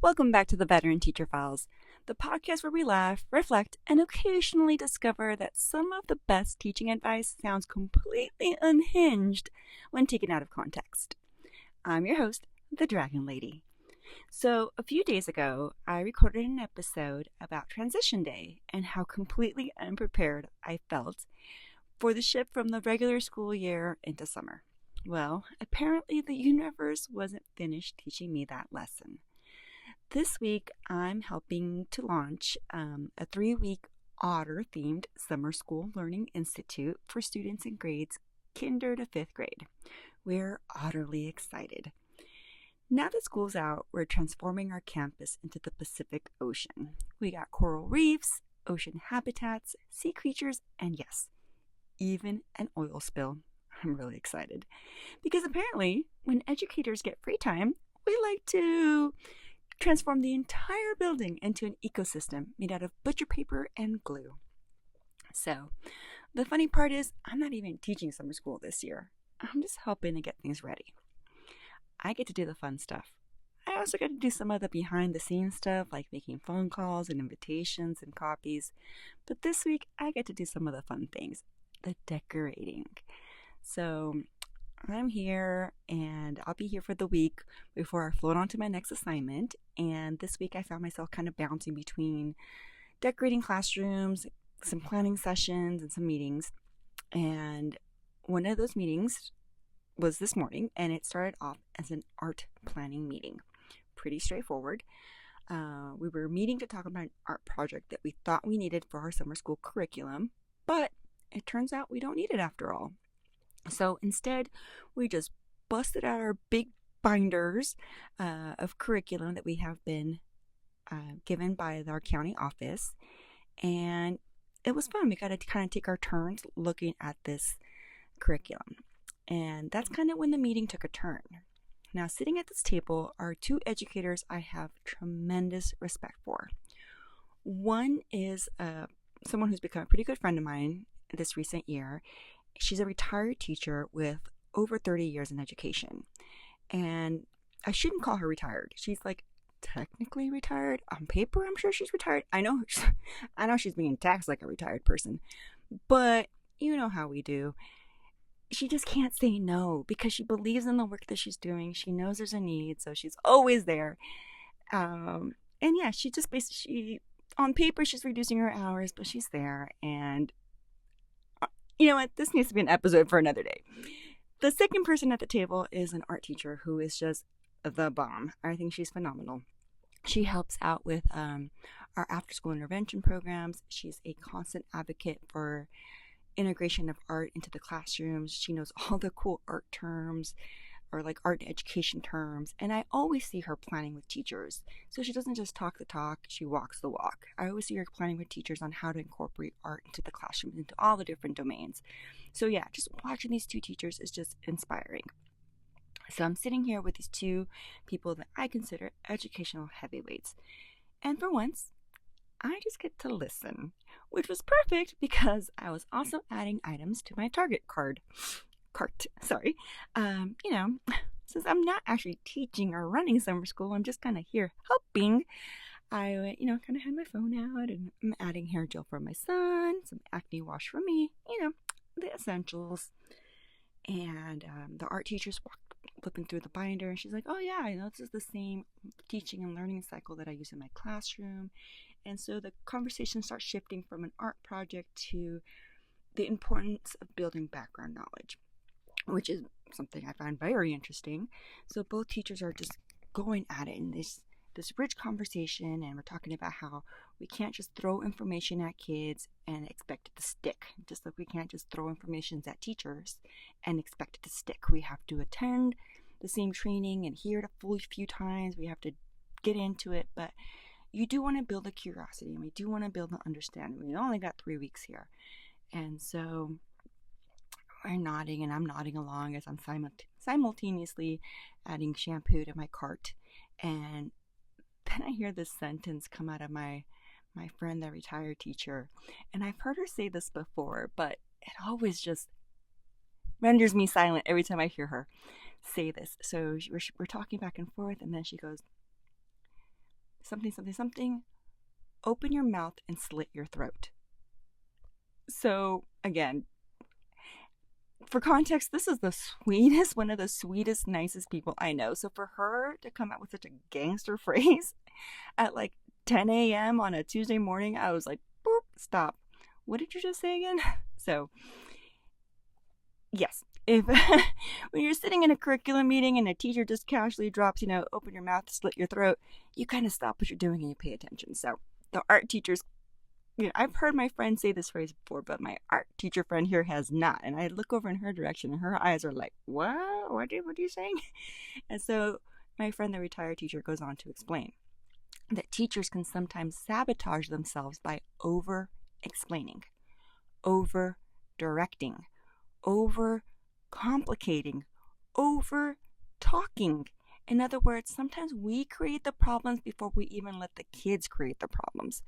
Welcome back to the Veteran Teacher Files, the podcast where we laugh, reflect, and occasionally discover that some of the best teaching advice sounds completely unhinged when taken out of context. I'm your host, the Dragon Lady. So, a few days ago, I recorded an episode about Transition Day and how completely unprepared I felt for the shift from the regular school year into summer. Well, apparently the universe wasn't finished teaching me that lesson. This week, I'm helping to launch a 3-week otter-themed summer school learning institute for students in grades kinder to 5th grade. We're utterly excited. Now that school's out, we're transforming our campus into the Pacific Ocean. We got coral reefs, ocean habitats, sea creatures, and yes, even an oil spill. I'm really excited because apparently when educators get free time, we like to transform the entire building into an ecosystem made out of butcher paper and glue. So, the funny part is I'm not even teaching summer school this year. I'm just helping to get things ready. I get to do the fun stuff. I also get to do some of the behind the scenes stuff like making phone calls and invitations and copies. But this week I get to do some of the fun things, the decorating. So I'm here and I'll be here for the week before I float on to my next assignment. And this week I found myself kind of bouncing between decorating classrooms, some planning sessions, and some meetings. And one of those meetings was this morning, and it started off as an art planning meeting. Pretty straightforward. We were meeting to talk about an art project that we thought we needed for our summer school curriculum, but it turns out we don't need it after all. So instead, we just busted out our big binders of curriculum that we have been given by our county office, and it was fun. We got to kind of take our turns looking at this curriculum, and that's kind of when the meeting took a turn. Now, sitting at this table are two educators I have tremendous respect for. One is someone who's become a pretty good friend of mine this recent year. She's a retired teacher with over 30 years in education. And I shouldn't call her retired. She's like technically retired. On paper, I'm sure she's retired. I know she's being taxed like a retired person. But you know how we do. She just can't say no because she believes in the work that she's doing. She knows there's a need, so she's always there. And yeah, she just basically, on paper, she's reducing her hours, but she's there. And you know what? This needs to be an episode for another day. The second person at the table is an art teacher who is just the bomb. I think she's phenomenal. She helps out with our after-school intervention programs. She's a constant advocate for integration of art into the classrooms. She knows all the cool art terms or like art education terms, and I always see her planning with teachers. So she doesn't just talk the talk, she walks the walk. I always see her planning with teachers on how to incorporate art into the classroom, into all the different domains. So yeah, just watching these two teachers is just inspiring. So I'm sitting here with these two people that I consider educational heavyweights. And for once, I just get to listen, which was perfect because I was also adding items to my Target cart. Since I'm not actually teaching or running summer school, I'm just kind of here helping. I, kind of had my phone out and I'm adding hair gel for my son, some acne wash for me, the essentials. And the art teacher's flipping through the binder and she's like, oh yeah, I know this is the same teaching and learning cycle that I use in my classroom. And so the conversation starts shifting from an art project to the importance of building background knowledge, which is something I find very interesting. So both teachers are just going at it in this rich conversation, and we're talking about how we can't just throw information at kids and expect it to stick. Just like we can't just throw information at teachers and expect it to stick. We have to attend the same training and hear it a few times. We have to get into it, but you do want to build a curiosity, and we do want to build an understanding. We only got 3 weeks here. And so we're nodding, and I'm nodding along as I'm simultaneously adding shampoo to my cart. And then I hear this sentence come out of my friend, the retired teacher. And I've heard her say this before, but it always just renders me silent every time I hear her say this. So we're talking back and forth, and then she goes, something, something, something, open your mouth and slit your throat. So again, for context, this is the sweetest, one of the sweetest, nicest people I know. So for her to come out with such a gangster phrase at like 10 a.m. on a Tuesday morning, I was like, boop, stop. What did you just say again? So, yes, if when you're sitting in a curriculum meeting and a teacher just casually drops, open your mouth, slit your throat, you kind of stop what you're doing and you pay attention. So the art teachers, I've heard my friend say this phrase before, but my art teacher friend here has not. And I look over in her direction and her eyes are like, what? What are you saying? And so my friend, the retired teacher, goes on to explain that teachers can sometimes sabotage themselves by over explaining, over directing, over complicating, over talking. In other words, sometimes we create the problems before we even let the kids create the problems.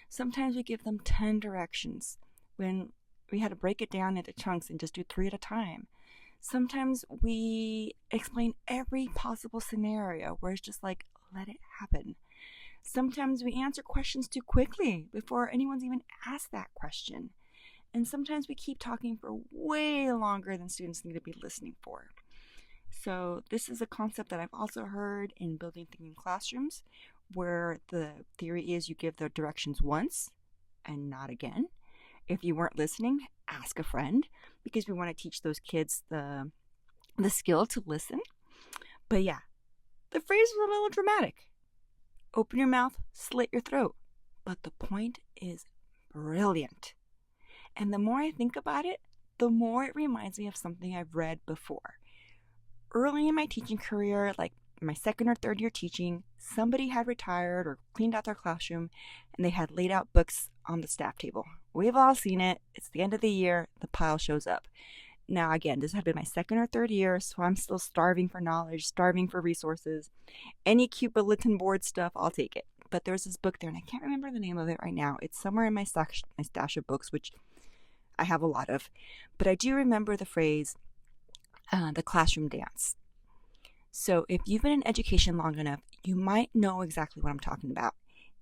Sometimes we give them 10 directions when we had to break it down into chunks and just do 3 at a time. Sometimes we explain every possible scenario where it's just like, let it happen. Sometimes we answer questions too quickly before anyone's even asked that question. And sometimes we keep talking for way longer than students need to be listening for. So this is a concept that I've also heard in building thinking classrooms, where the theory is you give the directions once and not again. If you weren't listening, ask a friend, because we want to teach those kids the skill to listen. But yeah, the phrase is a little dramatic. Open your mouth, slit your throat. But the point is brilliant. And the more I think about it, the more it reminds me of something I've read before. Early in my teaching career, like my second or third year teaching, somebody had retired or cleaned out their classroom and they had laid out books on the staff table. We've all seen it. It's the end of the year. The pile shows up. Now, again, this had been my second or third year, so I'm still starving for knowledge, starving for resources. Any cute bulletin board stuff, I'll take it. But there's this book there, and I can't remember the name of it right now. It's somewhere in my stash of books, which I have a lot of. But I do remember the phrase, the classroom dance. So if you've been in education long enough, you might know exactly what I'm talking about.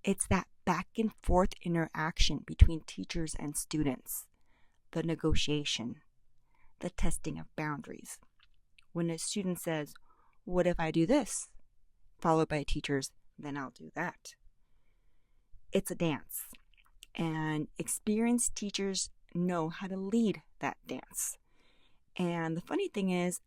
It's that back and forth interaction between teachers and students, the negotiation, the testing of boundaries. When a student says, what if I do this? Followed by a teacher's, then I'll do that. It's a dance. And experienced teachers know how to lead that dance. And the funny thing is,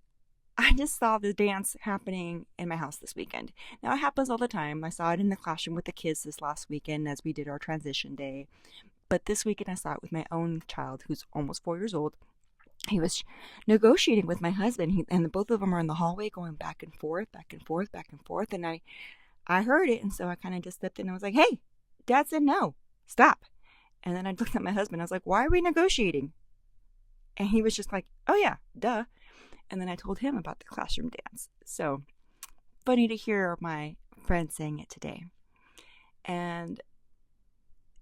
I just saw the dance happening in my house this weekend. Now, it happens all the time. I saw it in the classroom with the kids this last weekend as we did our transition day. But this weekend, I saw it with my own child, who's almost 4 years old. He was negotiating with my husband, and both of them are in the hallway going back and forth, back and forth, back and forth. And I heard it, and so I kind of just stepped in and was like, hey, Dad said no, stop. And then I looked at my husband. I was like, why are we negotiating? And he was just like, oh yeah, duh. And then I told him about the classroom dance. So funny to hear my friend saying it today. And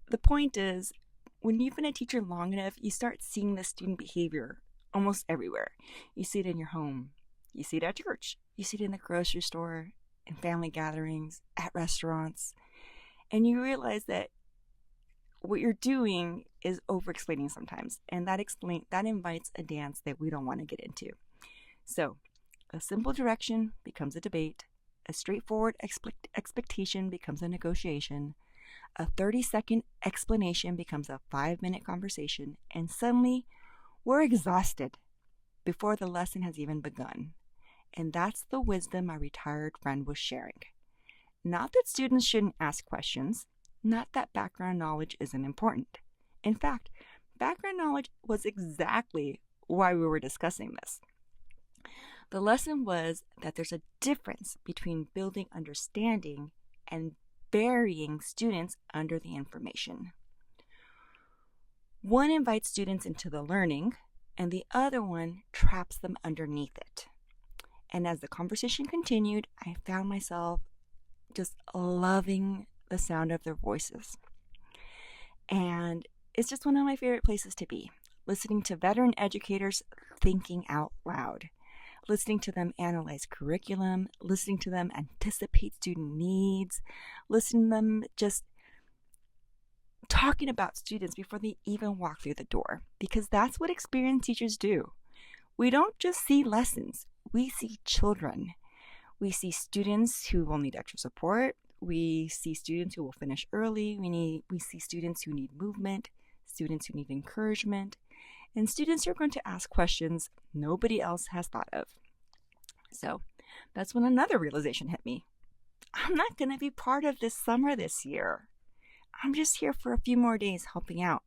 the point is, when you've been a teacher long enough, you start seeing the student behavior almost everywhere. You see it in your home. You see it at church. You see it in the grocery store, in family gatherings, at restaurants. And you realize that what you're doing is over-explaining sometimes. And that invites a dance that we don't want to get into. So, a simple direction becomes a debate. A straightforward expectation becomes a negotiation. A 30-second explanation becomes a 5-minute conversation. And suddenly, we're exhausted before the lesson has even begun. And that's the wisdom my retired friend was sharing. Not that students shouldn't ask questions. Not that background knowledge isn't important. In fact, background knowledge was exactly why we were discussing this. The lesson was that there's a difference between building understanding and burying students under the information. One invites students into the learning, and the other one traps them underneath it. And as the conversation continued, I found myself just loving the sound of their voices. And it's just one of my favorite places to be, listening to veteran educators thinking out loud. listening to them analyze curriculum, listening to them anticipate student needs, listening to them just talking about students before they even walk through the door, because that's what experienced teachers do. We don't just see lessons, we see children. We see students who will need extra support. We see students who will finish early. We see students who need movement, students who need encouragement, and students who are going to ask questions nobody else has thought of. So that's when another realization hit me. I'm not going to be part of this summer this year. I'm just here for a few more days helping out,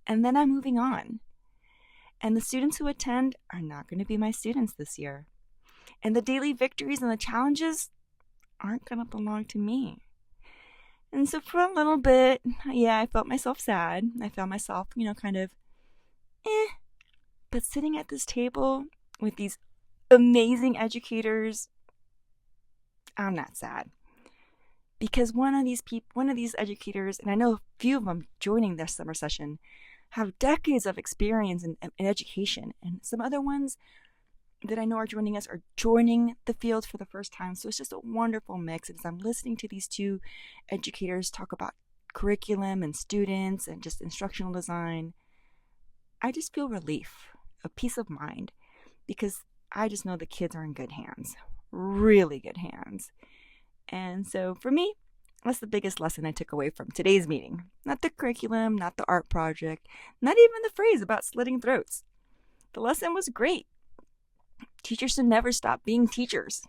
and then I'm moving on. And the students who attend are not going to be my students this year. And the daily victories and the challenges aren't going to belong to me. And so for a little bit, I felt myself sad. I found myself, kind of, But sitting at this table with these amazing educators, I'm not sad. Because one of these educators, and I know a few of them joining this summer session, have decades of experience in education. And some other ones that I know are joining us are joining the field for the first time. So it's just a wonderful mix. As I'm listening to these two educators talk about curriculum and students and just instructional design, I just feel relief, a peace of mind, because I just know the kids are in good hands, really good hands. And so for me, that's the biggest lesson I took away from today's meeting. Not the curriculum, not the art project, not even the phrase about slitting throats. The lesson was great. Teachers should never stop being teachers,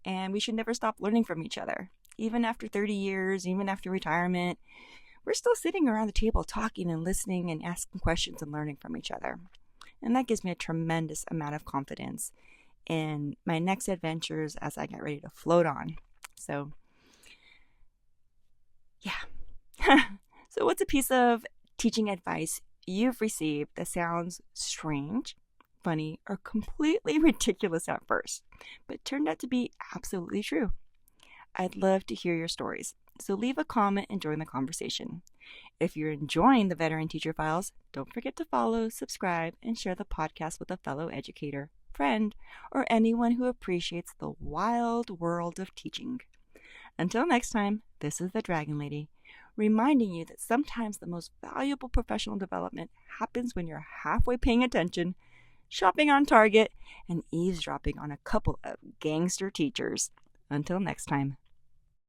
and we should never stop learning from each other. Even after 30 years, even after retirement, we're still sitting around the table talking and listening and asking questions and learning from each other. And that gives me a tremendous amount of confidence in my next adventures as I get ready to float on. So, yeah. So what's a piece of teaching advice you've received that sounds strange, funny, or completely ridiculous at first, but turned out to be absolutely true? I'd love to hear your stories, so leave a comment and join the conversation. If you're enjoying the Veteran Teacher Files, don't forget to follow, subscribe, and share the podcast with a fellow educator, friend, or anyone who appreciates the wild world of teaching. Until next time, this is the Dragon Lady, reminding you that sometimes the most valuable professional development happens when you're halfway paying attention, shopping on Target, and eavesdropping on a couple of gangster teachers. Until next time.